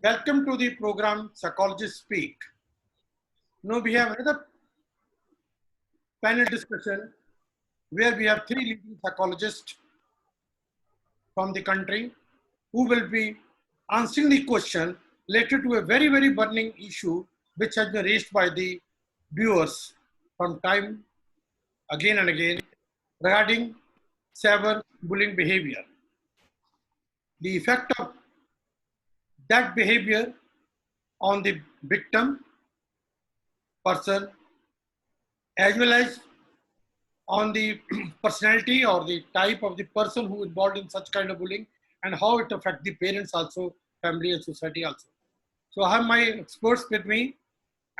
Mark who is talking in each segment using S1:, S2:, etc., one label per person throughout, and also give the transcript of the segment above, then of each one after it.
S1: Welcome to the program Psychologists Speak. Now we have another panel discussion where we have three leading psychologists from the country who will be answering the question related to a very, very burning issue which has been raised by the viewers from time again and again regarding cyberbullying behavior. The effect of that behavior on the victim person as well as on the personality or the type of the person who is involved in such kind of bullying and how it affects the parents also, family and society also. So I have my experts with me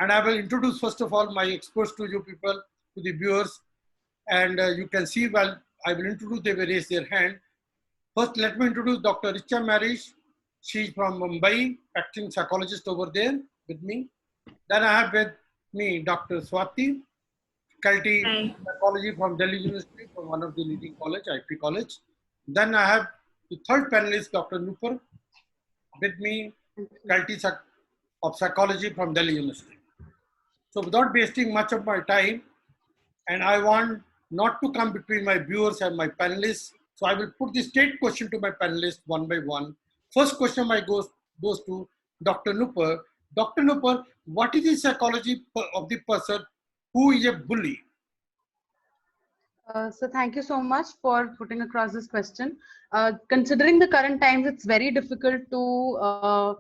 S1: and I will introduce first of all my experts to you people, to the viewers, and you can see while I will introduce, they will raise their hand. First, let me introduce Dr. Richa Marish. She's from Mumbai, practicing psychologist over there with me. Then I have with me Dr. Swati, faculty psychology from Delhi University, from one of the leading college, IP college. Then I have the third panelist, Dr. Nupur, with me, faculty of psychology from Delhi University. So without wasting much of my time, and I want not to come between my viewers and my panelists, so I will put the straight question to my panelists one by one. First question goes to Dr. Nupur. Dr. Nupur, what is the psychology of the person who is a bully?
S2: So thank you so much for putting across this question. Considering the current times, it's very difficult to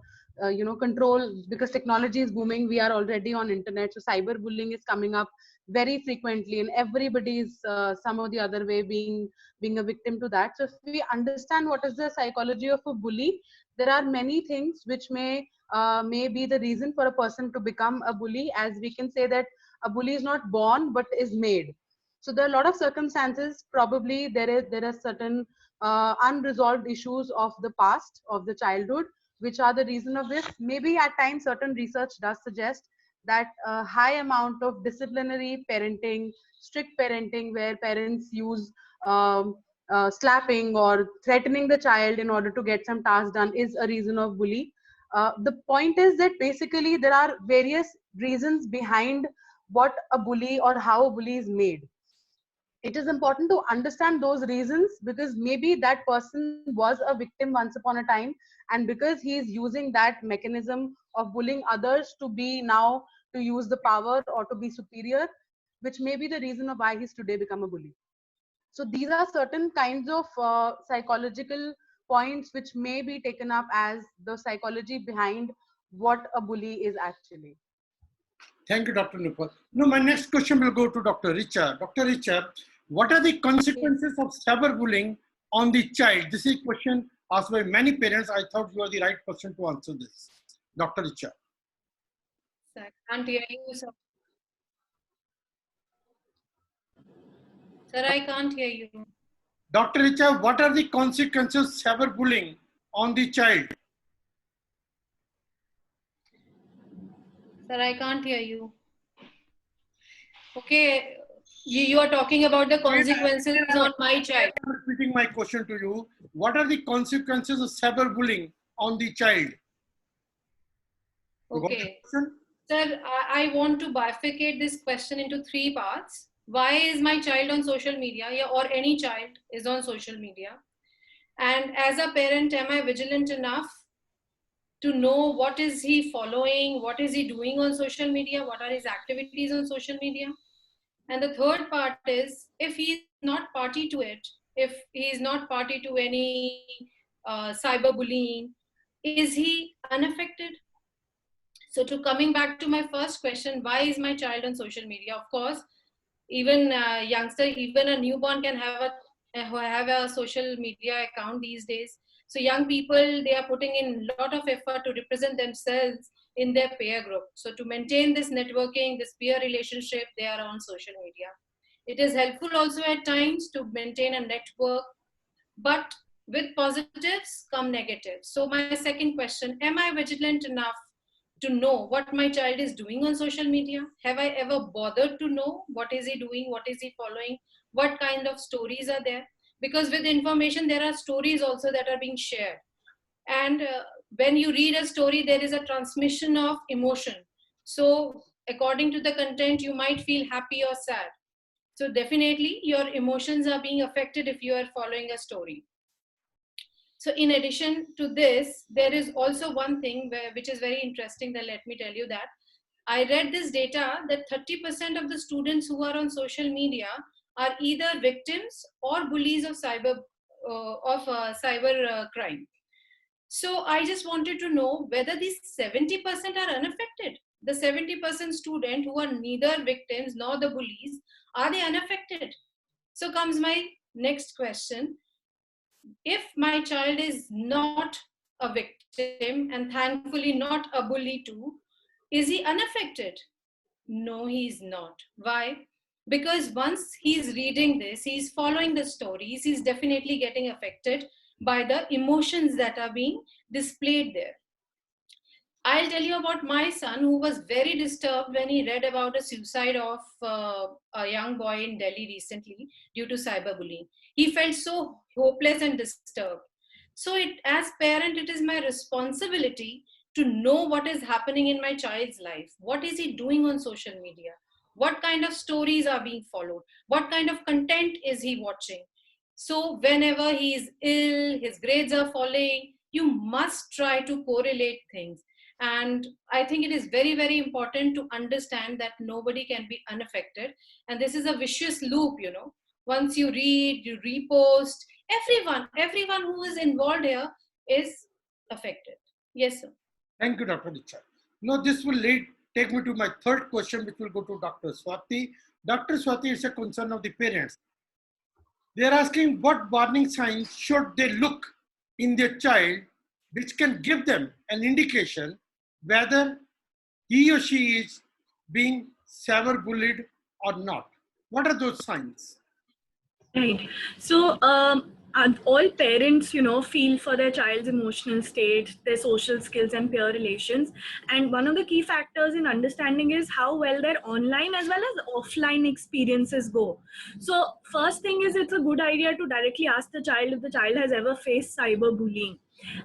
S2: control because technology is booming. We are already on internet, so cyberbullying is coming up very frequently, and everybody is some or the other way being a victim to that. So if we understand what is the psychology of a bully, there are many things which may be the reason for a person to become a bully. As we can say that a bully is not born but is made. So there are a lot of circumstances. Probably there are certain unresolved issues of the past, of the childhood, which are the reason of this. Maybe at times certain research does suggest that a high amount of disciplinary parenting, strict parenting, where parents use slapping or threatening the child in order to get some task done, is a reason of bully. The point is that basically there are various reasons behind what a bully or how a bully is made. It is important to understand those reasons because maybe that person was a victim once upon a time, and because he is using that mechanism of bullying others to be now to use the power or to be superior, which may be the reason of why he's today become a bully. So these are certain kinds of psychological points which may be taken up as the psychology behind what a bully is actually.
S1: Thank you, Dr. Nupur. Now, my next question will go to Dr. Richa. Dr. Richa, what are the consequences of cyberbullying on the child? This is a question asked by many parents. I thought you are the right person to answer this. Dr. Richa.
S3: Sir, I can't hear you, sir. Sir, I can't hear you.
S1: Dr. Richa, what are the consequences of cyberbullying on the child?
S3: Sir, I can't hear you. Okay, you are talking about the consequences on my child.
S1: I'm repeating my question to you. What are the consequences of cyberbullying on the child?
S3: Okay. Sir, I want to bifurcate this question into three parts. Why is my child on social media, or any child is on social media? And as a parent, am I vigilant enough to know what is he following, what is he doing on social media, what are his activities on social media? And the third part is, if he is not party to it, if he is not party to any cyberbullying, is he unaffected? So to coming back to my first question, why is my child on social media? Of course, even a youngster, even a newborn can have a social media account these days. So young people, they are putting in a lot of effort to represent themselves in their peer group. So to maintain this networking, this peer relationship, they are on social media. It is helpful also at times to maintain a network, but with positives come negatives. So my second question, am I vigilant enough to know what my child is doing on social media? Have I ever bothered to know what is he doing, what is he following, what kind of stories are there? Because with information, there are stories also that are being shared. And when you read a story, there is a transmission of emotion. So according to the content, you might feel happy or sad. So definitely your emotions are being affected if you are following a story. So in addition to this, there is also one thing which is very interesting, that let me tell you that I read this data that 30% of the students who are on social media are either victims or bullies of cyber crime. So I just wanted to know whether these 70% are unaffected. The 70% student who are neither victims nor the bullies, are they unaffected? So comes my next question. If my child is not a victim and thankfully not a bully too, is he unaffected? No, he's not. Why? Because once he's reading this, he's following the stories, he's definitely getting affected by the emotions that are being displayed there. I'll tell you about my son, who was very disturbed when he read about a suicide of a young boy in Delhi recently due to cyberbullying. He felt so hopeless and disturbed. So, as parent, it is my responsibility to know what is happening in my child's life. What is he doing on social media? What kind of stories are being followed? What kind of content is he watching? So, whenever he is ill, his grades are falling, you must try to correlate things. And I think it is very, very important to understand that nobody can be unaffected. And this is a vicious loop, you know. Once you read, you repost, everyone who is involved here is affected. Yes, sir.
S1: Thank you, Dr. Diksha. Now, this will take me to my third question, which will go to Dr. Swati. Dr. Swati, is a concern of the parents. They are asking what warning signs should they look in their child, which can give them an indication whether he or she is being cyberbullied or not. What are those signs?
S4: Right. So, and all parents, feel for their child's emotional state, their social skills and peer relations. And one of the key factors in understanding is how well their online as well as offline experiences go. So first thing is, it's a good idea to directly ask the child if the child has ever faced cyberbullying.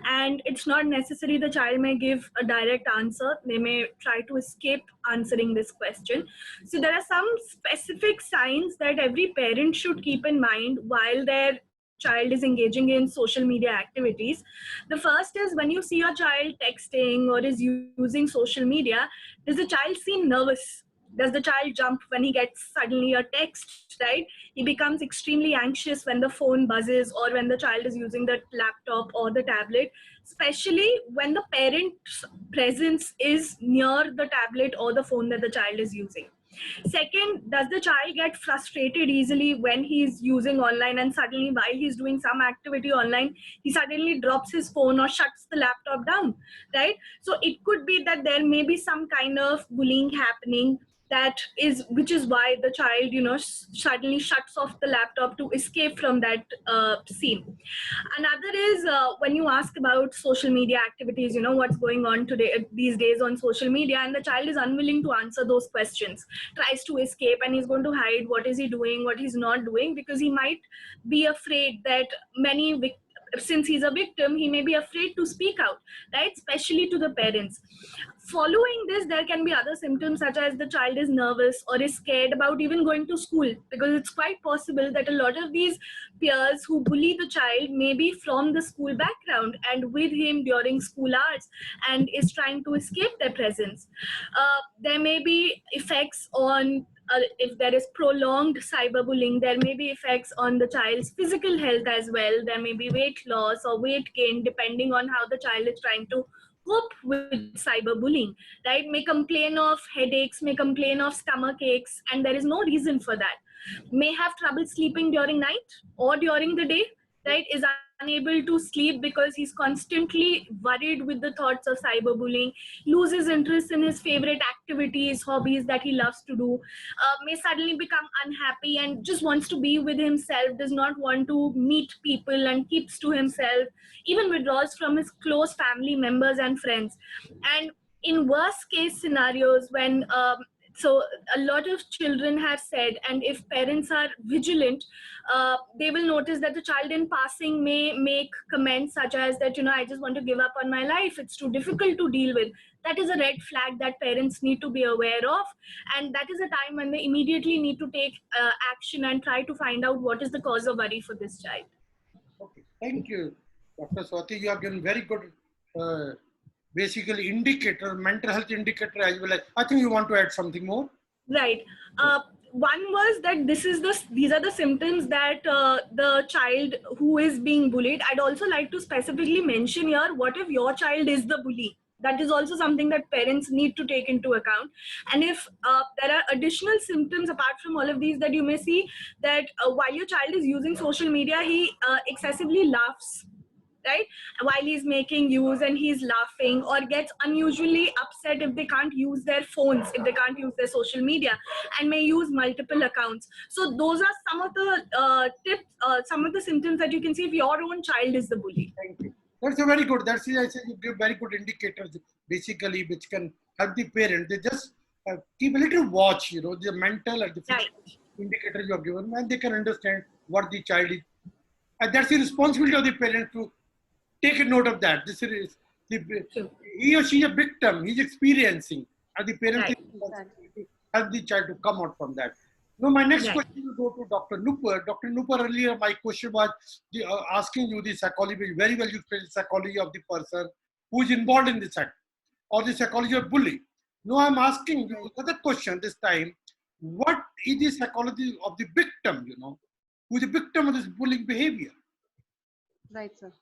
S4: And it's not necessary the child may give a direct answer. They may try to escape answering this question. So there are some specific signs that every parent should keep in mind while their child is engaging in social media activities. The first is, when you see your child texting or is using social media, does the child seem nervous? Does the child jump when he gets suddenly a text, right? He becomes extremely anxious when the phone buzzes or when the child is using the laptop or the tablet, especially when the parent's presence is near the tablet or the phone that the child is using. Second, does the child get frustrated easily when he's using online and suddenly while he's doing some activity online, he suddenly drops his phone or shuts the laptop down, right? So it could be that there may be some kind of bullying happening, which is why the child suddenly shuts off the laptop to escape from that scene. Another is when you ask about social media activities, what's going on these days on social media, and the child is unwilling to answer those questions, tries to escape, and he's going to hide what is he doing, what he's not doing, because he might be afraid that since he's a victim, he may be afraid to speak out, right? Especially to the parents. Following this, there can be other symptoms such as the child is nervous or is scared about even going to school, because it's quite possible that a lot of these peers who bully the child may be from the school background and with him during school hours and is trying to escape their presence. There may be effects on if there is prolonged cyberbullying, there may be effects on the child's physical health as well. There may be weight loss or weight gain depending on how the child is trying to cope with cyberbullying, right? May complain of headaches, may complain of stomach aches, and there is no reason for that. May have trouble sleeping during night or during the day, right? Is unable to sleep because he's constantly worried with the thoughts of cyberbullying, loses interest in his favorite activities, hobbies that he loves to do, may suddenly become unhappy and just wants to be with himself, does not want to meet people and keeps to himself, even withdraws from his close family members and friends. And in worst case scenarios, when So a lot of children have said, and if parents are vigilant, they will notice that the child in passing may make comments such as that, I just want to give up on my life, it's too difficult to deal with. That is a red flag that parents need to be aware of, and that is a time when they immediately need to take action and try to find out what is the cause of worry for this child.
S1: Okay, thank you, Dr. Swati. You have given very good, basically indicator, mental health indicator as well. I think you want to add something more.
S4: Right. One was that these are the symptoms that the child who is being bullied. I'd also like to specifically mention here, what if your child is the bully? That is also something that parents need to take into account. And if there are additional symptoms apart from all of these that you may see, that while your child is using social media, he excessively laughs, right, while he's making use, and he's laughing, or gets unusually upset if they can't use their phones, if they can't use their social media, and may use multiple accounts. So those are some of the tips, some of the symptoms that you can see if your own child is the bully.
S1: Thank you. That's a very good. That's I say you give very good indicators, basically, which can help the parent. They just keep a little watch, the mental and the physical indicator you have given, and they can understand what the child is. And that's the responsibility of the parent to take a note of that. This is he or she is a victim. He's experiencing, and the parent is responsible to help the child to come out from that. Now, my next question will go to Dr. Nupur. Dr. Nupur, earlier my question was asking you the psychology, very well you explained the psychology of the person who is involved in this act, or the psychology of bullying. Now I'm asking you another question this time. What is the psychology of the victim, who is the victim of this bullying behavior?
S2: Right, sir.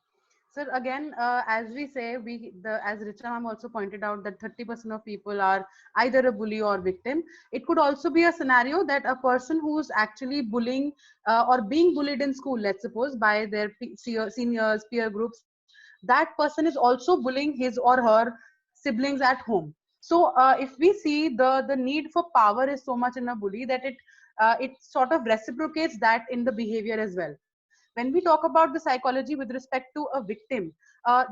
S2: Sir, again, as we say, as Richa ma'am also pointed out, that 30% of people are either a bully or victim. It could also be a scenario that a person who's actually bullying or being bullied in school, let's suppose, by their seniors, peer groups, that person is also bullying his or her siblings at home. So if we see the need for power is so much in a bully that it sort of reciprocates that in the behavior as well. When we talk about the psychology with respect to a victim,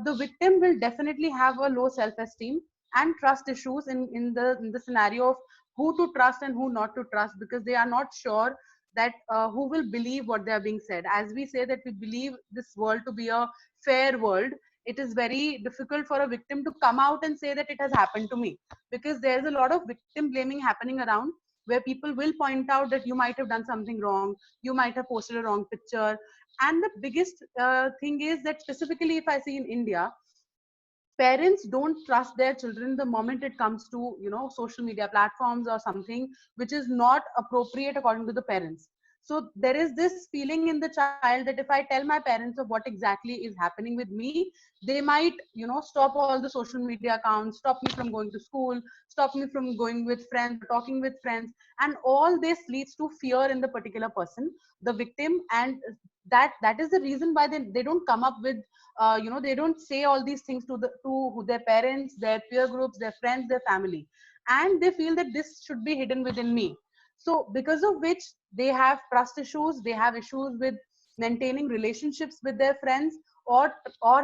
S2: the victim will definitely have a low self-esteem and trust issues in the scenario of who to trust and who not to trust, because they are not sure that who will believe what they are being said. As we say that we believe this world to be a fair world, it is very difficult for a victim to come out and say that it has happened to me, because there's a lot of victim blaming happening around, where people will point out that you might have done something wrong, you might have posted a wrong picture. And the biggest thing is that, specifically if I see in India, parents don't trust their children the moment it comes to social media platforms or something which is not appropriate according to the parents. So there is this feeling in the child that if I tell my parents of what exactly is happening with me, they might stop all the social media accounts, stop me from going to school, stop me from going with friends, talking with friends, and all this leads to fear in the particular person, the victim. And that is the reason why they don't come up with they don't say all these things to their parents, their peer groups, their friends, their family, and they feel that this should be hidden within me. So because of which they have trust issues, they have issues with maintaining relationships with their friends, or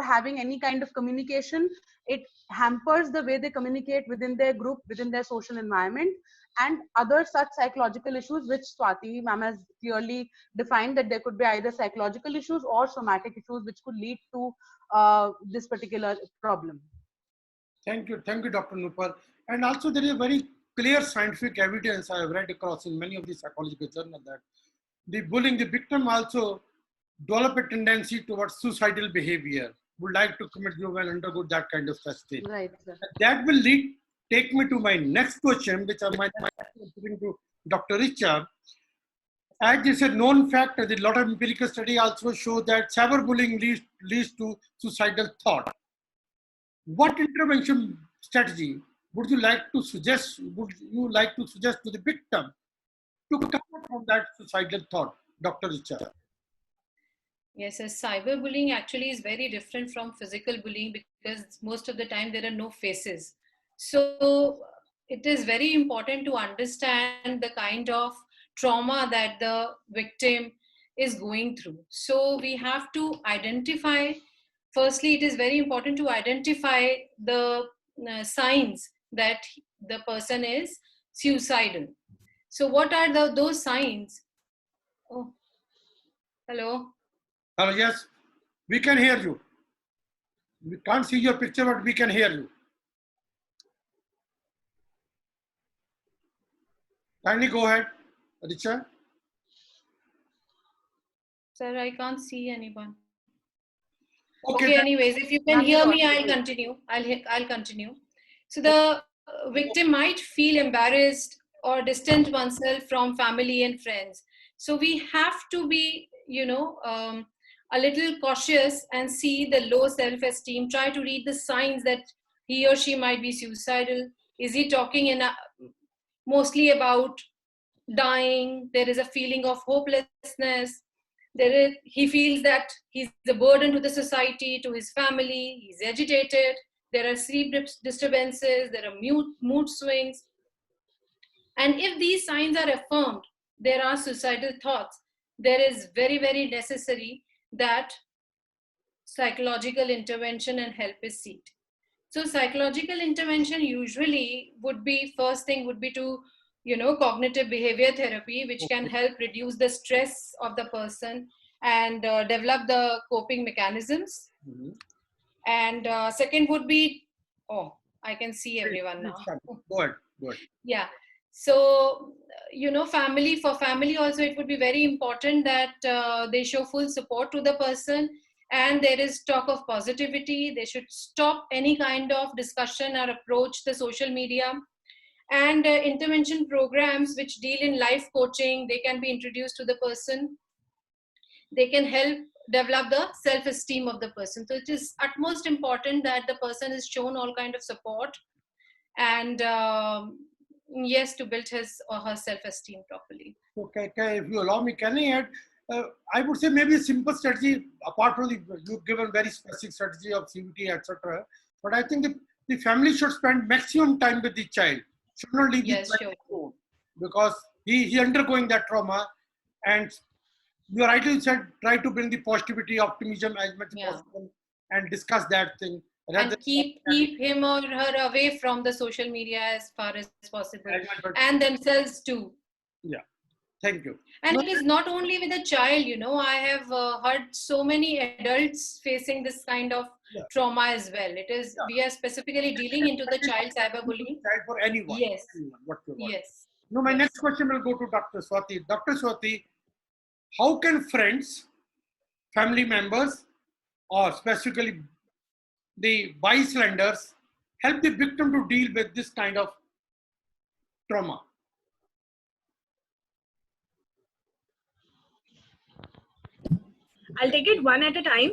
S2: having any kind of communication. It hampers the way they communicate within their group, within their social environment, and other such psychological issues, which Swati ma'am has clearly defined, that there could be either psychological issues or somatic issues which could lead to this particular problem.
S1: Thank you, Dr. Nupur. And also there is very clear scientific evidence I have read across in many of the psychological journals that the bullying, the victim also develop a tendency towards suicidal behavior, would like to commit suicide and undergo that kind of such
S2: Right, sir.
S1: That will take me to my next question, which I might putting to Dr. Richa. As it's a known fact, a lot of empirical study also show that cyberbullying leads to suicidal thought. What intervention strategy would you like to suggest to the victim to come out from that suicidal thought, Dr. Richa?
S3: Yes, cyberbullying actually is very different from physical bullying, because most of the time there are no faces. So it is very important to understand the kind of trauma that the victim is going through. So we have to identify, firstly, it is very important to identify the signs that the person is suicidal. So what are those signs? Oh, hello.
S1: Hello, yes, we can hear you. We can't see your picture, but we can hear you. Kindly go ahead, Richa.
S3: Sir, I can't see anyone.
S1: Okay,
S3: Okay, anyways, if you can hear me, I'll continue. I'll continue. So the victim might feel embarrassed or distant oneself from family and friends. So we have to be, a little cautious and see the low self-esteem. Try to read the signs that he or she might be suicidal. Is he talking mostly about dying? There is a feeling of hopelessness. He feels that he's a burden to the society, to his family. He's agitated. There are sleep disturbances. There are mood swings. And if these signs are affirmed, there are suicidal thoughts. There is very, very necessary that psychological intervention and help is sought. So psychological intervention usually would be, first thing would be to, cognitive behavior therapy, which can help reduce the stress of the person and develop the coping mechanisms.
S1: Mm-hmm.
S3: And second would be, I can see everyone now.
S1: Go ahead.
S3: Yeah. So, for family also, it would be very important that they show full support to the person, and there is talk of positivity. They should stop any kind of discussion or approach the social media. And intervention programs which deal in life coaching, they can be introduced to the person. They can help develop the self-esteem of the person. So it is utmost important that the person is shown all kind of support and yes, to build his or her self-esteem properly.
S1: Okay, if you allow me, can I add? I would say maybe a simple strategy, apart from you've given very specific strategy of CBT, etc. But I think the family should spend maximum time with the child. Should not leave the child alone, because he undergoing that trauma. And you rightly said, try to bring the positivity, optimism as much as possible, and discuss that thing.
S3: And keep him or her away from the social media as far as possible, and themselves too.
S1: Yeah, thank you.
S3: And it is not only with a child, I have heard so many adults facing this kind of trauma as well. It is, we are specifically dealing into the child cyberbullying.
S1: For anyone.
S3: Yes.
S1: Anyone,
S3: yes.
S1: Now, my next question will go to Dr. Swati. Dr. Swati, how can friends, family members, or specifically the bystanders help the victim to deal with this kind of trauma?
S4: I'll take it one at a time.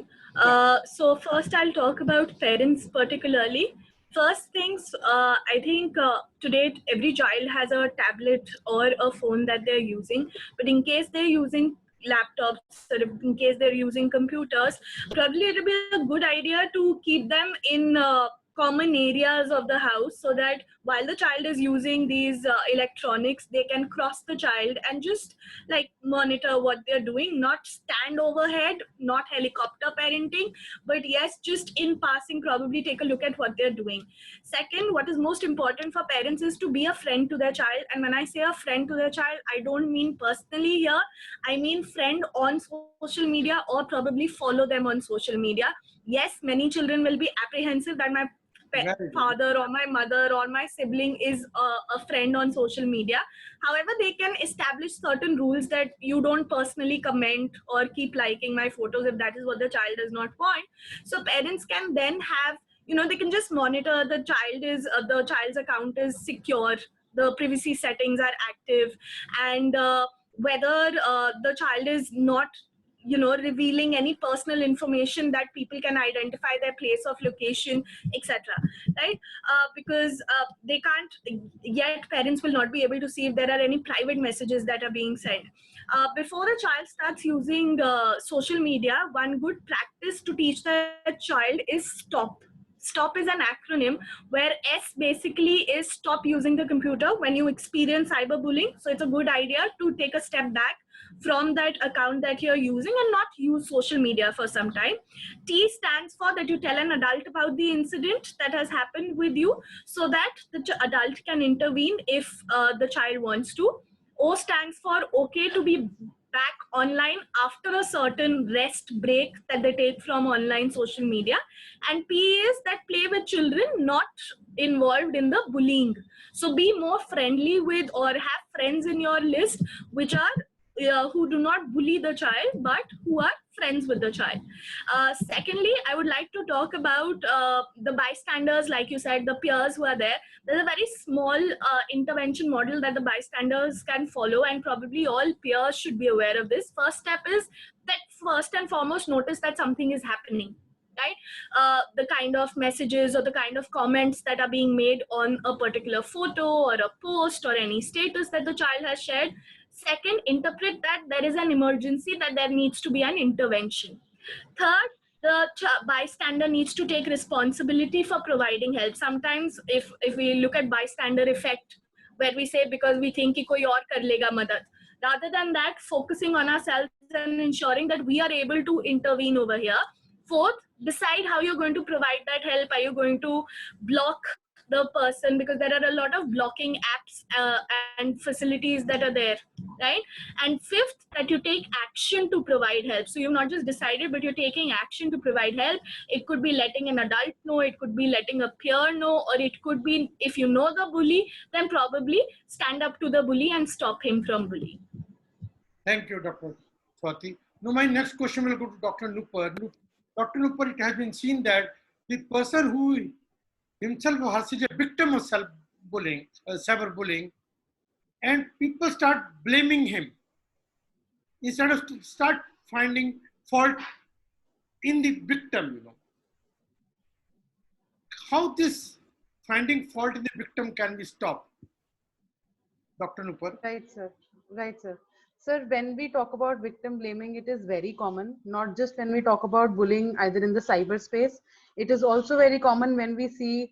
S4: So first I'll talk about parents particularly. First things, I think today every child has a tablet or a phone that they're using, but in case they're using laptops or in case they're using computers, probably it'll be a good idea to keep them in common areas of the house, so that while the child is using these electronics, they can cross the child and just like monitor what they're doing, not stand overhead, not helicopter parenting, but yes, just in passing, probably take a look at what they're doing. Second, what is most important for parents is to be a friend to their child. And when I say a friend to their child, I don't mean personally here, I mean friend on social media, or probably follow them on social media. Yes, many children will be apprehensive that my father or my mother or my sibling is a friend on social media. However, they can establish certain rules that you don't personally comment or keep liking my photos if that is what the child does not want. So parents can then have, they can just monitor the child's account is secure, the privacy settings are active, and whether the child is not revealing any personal information that people can identify their place of location, etc. Right? Because they can't yet, parents will not be able to see if there are any private messages that are being sent. Before a child starts using social media, one good practice to teach the child is stop. STOP is an acronym where S basically is stop using the computer when you experience cyberbullying. So it's a good idea to take a step back from that account that you're using and not use social media for some time. T stands for that you tell an adult about the incident that has happened with you so that the adult can intervene if the child wants to. O stands for okay to be back online after a certain rest break that they take from online social media. And P is that play with children not involved in the bullying. So be more friendly with or have friends in your list which are who do not bully the child but who are friends with the child. Secondly, I would like to talk about the bystanders, like you said, the peers who are there. There's a very small intervention model that the bystanders can follow, and probably all peers should be aware of this. First step is that first and foremost notice that something is happening, right? The kind of messages or the kind of comments that are being made on a particular photo or a post or any status that the child has shared. Second, interpret that there is an emergency, that there needs to be an intervention. Third, the bystander needs to take responsibility for providing help. Sometimes if we look at bystander effect, where we say because we think ki koi aur kar lega madad, rather than that, focusing on ourselves and ensuring that we are able to intervene over here. Fourth, decide how you're going to provide that help. Are you going to block the person, because there are a lot of blocking apps and facilities that are there, right? And fifth, that you take action to provide help. So you've not just decided, but you're taking action to provide help. It could be letting an adult know, it could be letting a peer know, or it could be, if you know the bully, then probably stand up to the bully and stop him from bullying.
S1: Thank you, Dr. Swati. Now, my next question will go to Dr. Nupur. Dr. Nupur, it has been seen that the person who himself or herself is a victim of self-bullying, cyberbullying, and people start blaming him instead of start finding fault in the victim, you know. How this finding fault in the victim can be stopped? Dr. Nupur.
S2: Right, sir. Right, sir. Sir, when we talk about victim blaming, it is very common, not just when we talk about bullying either in the cyberspace. It is also very common when we see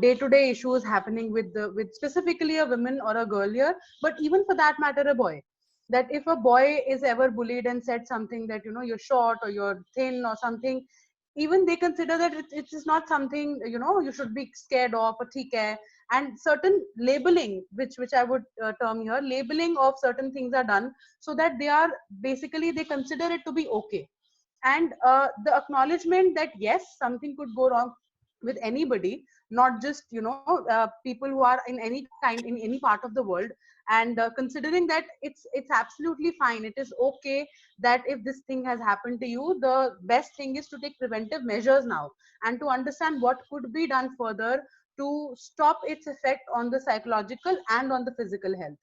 S2: day-to-day issues happening with specifically a woman or a girl here, but even for that matter, a boy. That if a boy is ever bullied and said something that, you know, you're short or you're thin or something, even they consider that it is not something, you know, you should be scared of or theek hai. And certain labeling, which I would term here, labeling of certain things are done so that they are basically, they consider it to be okay. And the acknowledgement that yes, something could go wrong with anybody, not just, you know, people who are in any part of the world, and considering that it's absolutely fine, it is okay that if this thing has happened to you, the best thing is to take preventive measures now and to understand what could be done further to stop its effect on the psychological and on the physical health.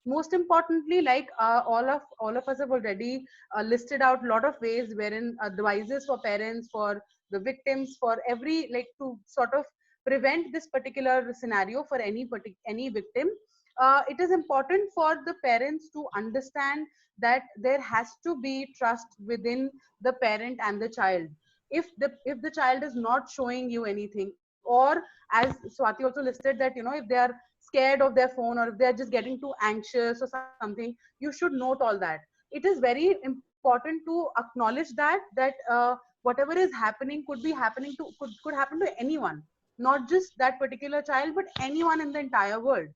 S2: Most importantly, like all of us have already listed out a lot of ways wherein advices for parents, for the victims, for every, like, to sort of prevent this particular scenario for any victim. It is important for the parents to understand that there has to be trust within the parent and the child. If the child is not showing you anything, or as Swati also listed, that, you know, if they are scared of their phone or if they are just getting too anxious or something, you should note all that. It is very important to acknowledge that whatever is happening could be happening to could happen to anyone, not just that particular child, but anyone in the entire world.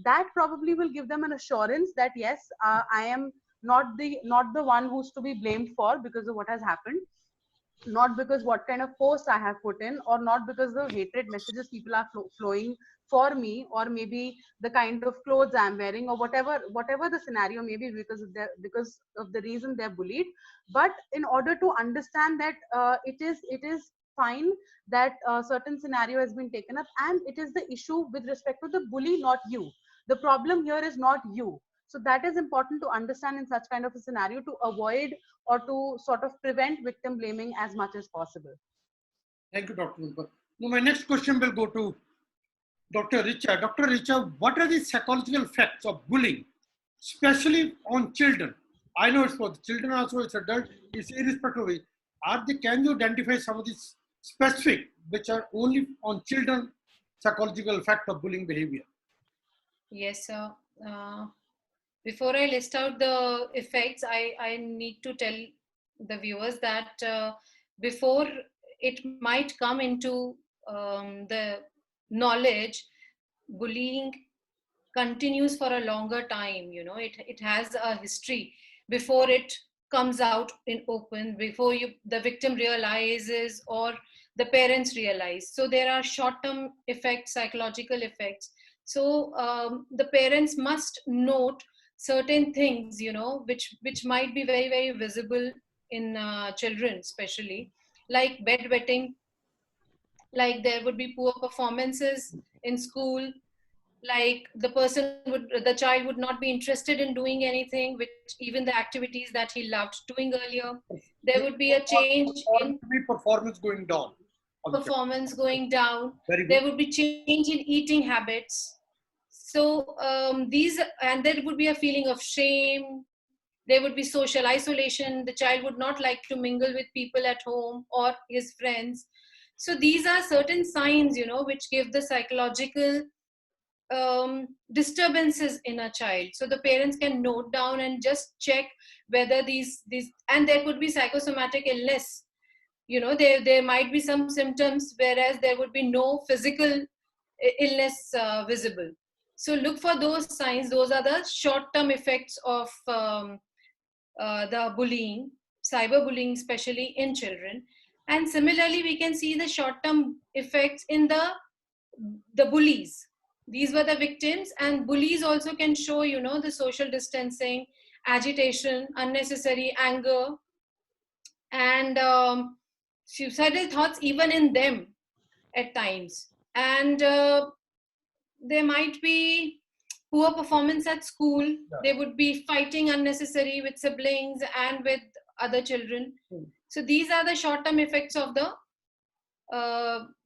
S2: That probably will give them an assurance that yes, I am not the one who's to be blamed for because of what has happened, not because what kind of posts I have put in, or not because the hatred messages people are flowing for me, or maybe the kind of clothes I'm wearing, or whatever the scenario may be, because of the reason they're bullied. But in order to understand that it is fine that a certain scenario has been taken up, and it is the issue with respect to the bully, not you. The problem here is not you. So that is important to understand in such kind of a scenario, to avoid or to sort of prevent victim blaming as much as possible.
S1: Thank you, Dr. Nupur. Now, my next question will go to Dr. Richa. Dr. Richa, what are the psychological effects of bullying, especially on children? I know it's for the children also, it's adult, it's irrespective of it. Can you identify some of these specific, which are only on children, psychological effect of bullying behavior?
S3: Yes, sir. before I list out the effects, I need to tell the viewers that before it might come into the knowledge, bullying continues for a longer time. You know, it has a history before it comes out in open, before the victim realizes or the parents realize. So there are short-term effects, psychological effects. So the parents must note certain things, you know, which might be very, very visible in children, especially like bedwetting, like there would be poor performances in school, like the child would not be interested in doing anything, which even the activities that he loved doing earlier. There would be a change in
S1: performance going down.
S3: Performance going down.
S1: Very good.
S3: There would be change in eating habits. So and there would be a feeling of shame. There would be social isolation. The child would not like to mingle with people at home or his friends. So these are certain signs, you know, which give the psychological disturbances in a child. So the parents can note down and just check whether these and there could be psychosomatic illness. You know, there might be some symptoms, whereas there would be no physical illness visible. So look for those signs. Those are the short-term effects of the bullying, cyberbullying, especially in children. And similarly, we can see the short-term effects in the bullies. These were the victims, and bullies also can show, you know, the social distancing, agitation, unnecessary anger, and suicidal thoughts even in them at times. And there might be poor performance at school.
S1: Yeah.
S3: They would be fighting unnecessary with siblings and with other children. So these are the short-term effects of the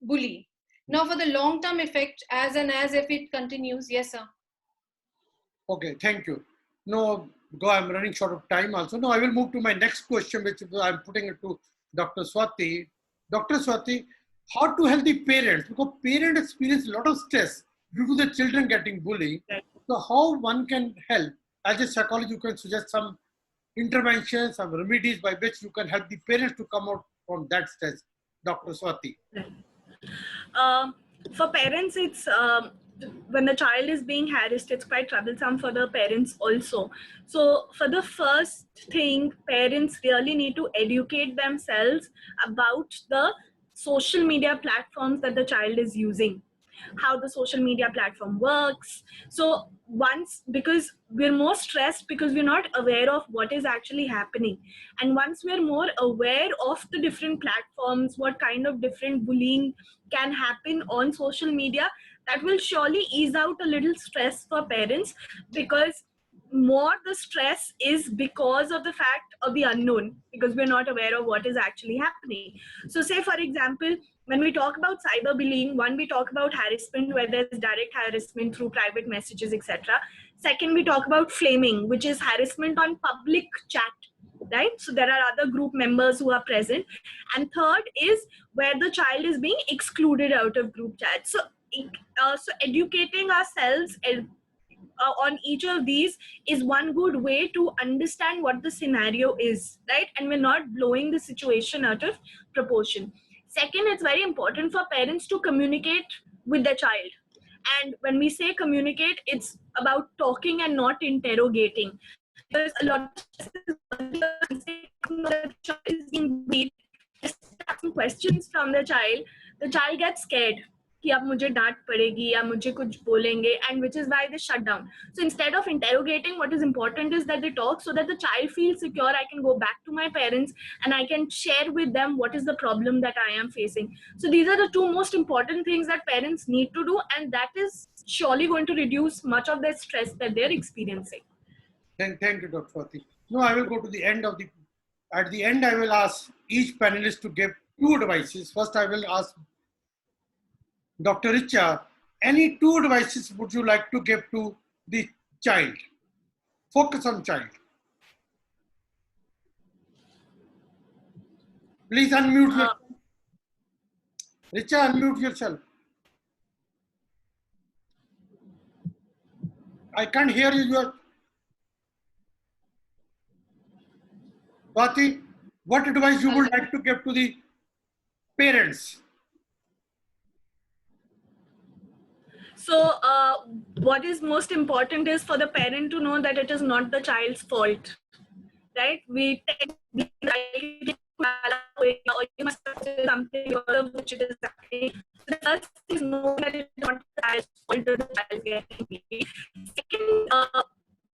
S3: bully. Now for the long-term effect, as if it continues. Yes, sir.
S1: Okay, thank you. No, because I'm running short of time also. Now I will move to my next question, which I'm putting it to Dr. Swati. Dr. Swati, how to help the parents? Because parents experience a lot of stress due to the children getting bullied.
S4: Right.
S1: So how one can help? As a psychologist, you can suggest some interventions, some remedies by which you can help the parents to come out from that stress. Dr. Swati.
S4: For parents, it's when the child is being harassed, it's quite troublesome for the parents also. So for the first thing, parents really need to educate themselves about the social media platforms that the child is using, how the social media platform works. So because we're more stressed because we're not aware of what is actually happening, and once we're more aware of the different platforms, what kind of different bullying can happen on social media, that will surely ease out a little stress for parents, because more the stress is because of the fact of the unknown, because we're not aware of what is actually happening. So say for example, when we talk about cyberbullying, one, we talk about harassment, where there's direct harassment through private messages, etc. Second, we talk about flaming, which is harassment on public chat, right? So there are other group members who are present. And third is where the child is being excluded out of group chat. So educating ourselves on each of these is one good way to understand what the scenario is, right? And we're not blowing the situation out of proportion. Second, it's very important for parents to communicate with their child. And when we say communicate, it's about talking and not interrogating. There's a lot of the child is being beat. Some questions from the child gets scared कि अब मुझे डांट पड़ेगी या मुझे कुछ बोलेंगे, and which is why they shut down. So instead of interrogating, what is important is that they talk so that the child feels secure. I can go back to my parents and I can share with them what is the problem that I am facing. So these are the two most important things that parents need to do, and that is surely going to reduce much of the stress that they're experiencing.
S1: Thank you, Dr. Swati. Now I will go to the end of at the end I will ask each panelist to give two advices. First I will ask Dr. Richa, any two advices would you like to give to the child? Focus on child. Please unmute yourself. Richa, unmute yourself. I can't hear you. Swati, what advice you would like to give to the parents?
S4: So, what is most important is for the parent to know that it is not the child's fault, right? We take or you must have something because of which it is happening. The first is know that it is not the child's fault that the child getting bullied. Second,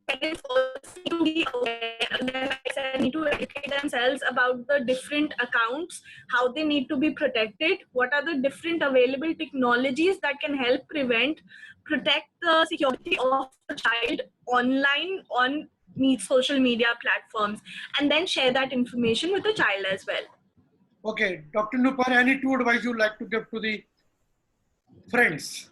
S4: parents also need to be aware, like I said, need to educate themselves about the different accounts, how they need to be protected, what are the different available technologies that can help protect the security of the child online on social media platforms, and then share that information with the child as well.
S1: Okay, Dr. Nupar, any two advice you would like to give to the friends?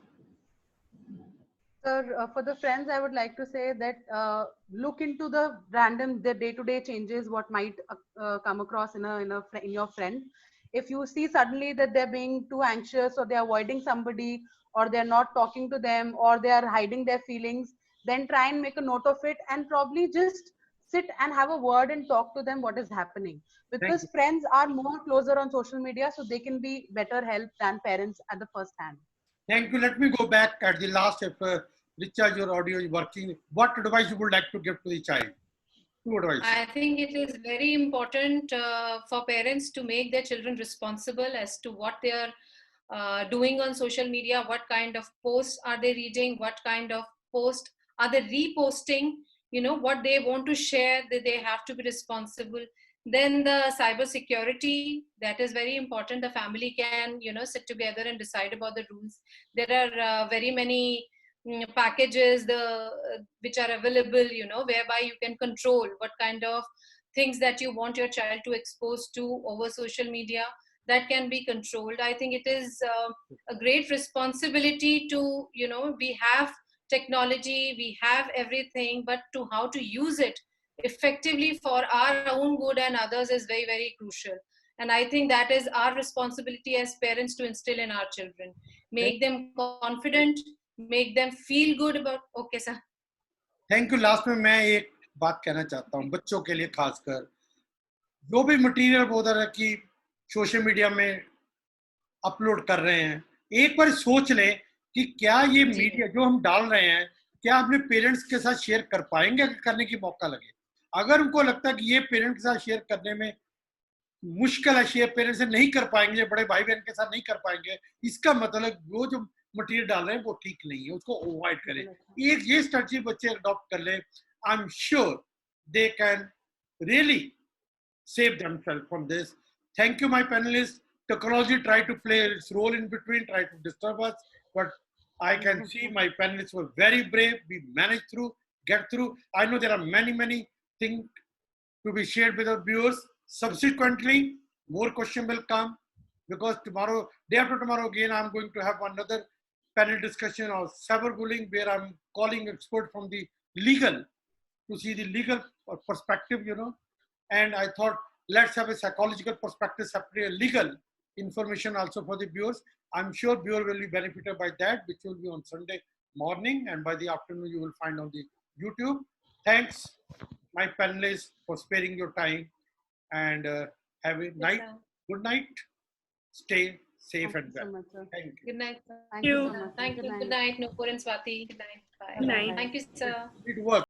S2: Sir, for the friends, I would like to say that look into the day-to-day changes what might come across in your friend. If you see suddenly that they're being too anxious, or they're avoiding somebody, or they're not talking to them, or they are hiding their feelings, then try and make a note of it, and probably just sit and have a word and talk to them what is happening.
S1: Thank
S2: Because
S1: you.
S2: friends are more closer on social media, so they can be better help than parents at the first hand.
S1: Thank you. Let me go back at the last. If Richa, your audio is working, what advice you would like to give to the child? Two advice.
S3: I think it is very important for parents to make their children responsible as to what they are doing on social media, what kind of posts are they reading, what kind of post are they reposting, what they want to share, that they have to be responsible. Then the cyber security, that is very important. The family can, sit together and decide about the rules. There are very many packages which are available, whereby you can control what kind of things that you want your child to expose to over social media. That can be controlled. I think it is a great responsibility to, we have technology, we have everything, but to how to use it effectively for our own good and others is very, very crucial. And I think that is our responsibility as parents to instill in our children, make them confident, make them feel good about. Okay, sir.
S1: Thank you. Last में मैं एक बात कहना चाहता हूँ बच्चों के लिए, खासकर जो भी मटेरियल उधर की सोशल मीडिया में अपलोड कर रहे हैं, एक बार सोच लें कि क्या ये मीडिया जो हम डाल रहे हैं, क्या अपने पेरेंट्स के साथ शेयर कर पाएंगे अगर करने की मौका लगे. अगर उनको लगता है कि ये पेरेंट्स के साथ शेयर करने में मुश्किल है, शेयर पेरेंट्स से नहीं कर पाएंगे, बड़े भाई बहन के साथ नहीं कर पाएंगे, इसका मतलब वो जो मटेरियल डाल रहे हैं वो ठीक नहीं है, उसको अवॉइड करें. एक ये स्ट्रेटजी बच्चे अडॉप्ट कर ले, I am sure they can really save themselves from this. Thank you, my panelists. Technology tried to play its role in between, tried to disturb us, but I can see my panelists were very brave. We managed through, get through. I know there are many, many things to be shared with our viewers. Subsequently, more questions will come, because tomorrow, day after tomorrow again, I'm going to have another panel discussion on cyberbullying, where I'm calling experts from the legal to see the legal perspective, and I thought let's have a psychological perspective, separate legal information also for the viewers. I'm sure viewer will be benefited by that, which will be on Sunday morning, and by the afternoon you will find on the YouTube. Thanks, my panelists, for sparing your time, and have a night. Good night. Stay safe and well. Thank you.
S3: Good night, sir.
S4: Thank you.
S3: Thank you. Good night, Nupur and Swati. Good night. Bye.
S4: Good night.
S3: Thank you, sir.
S1: It works.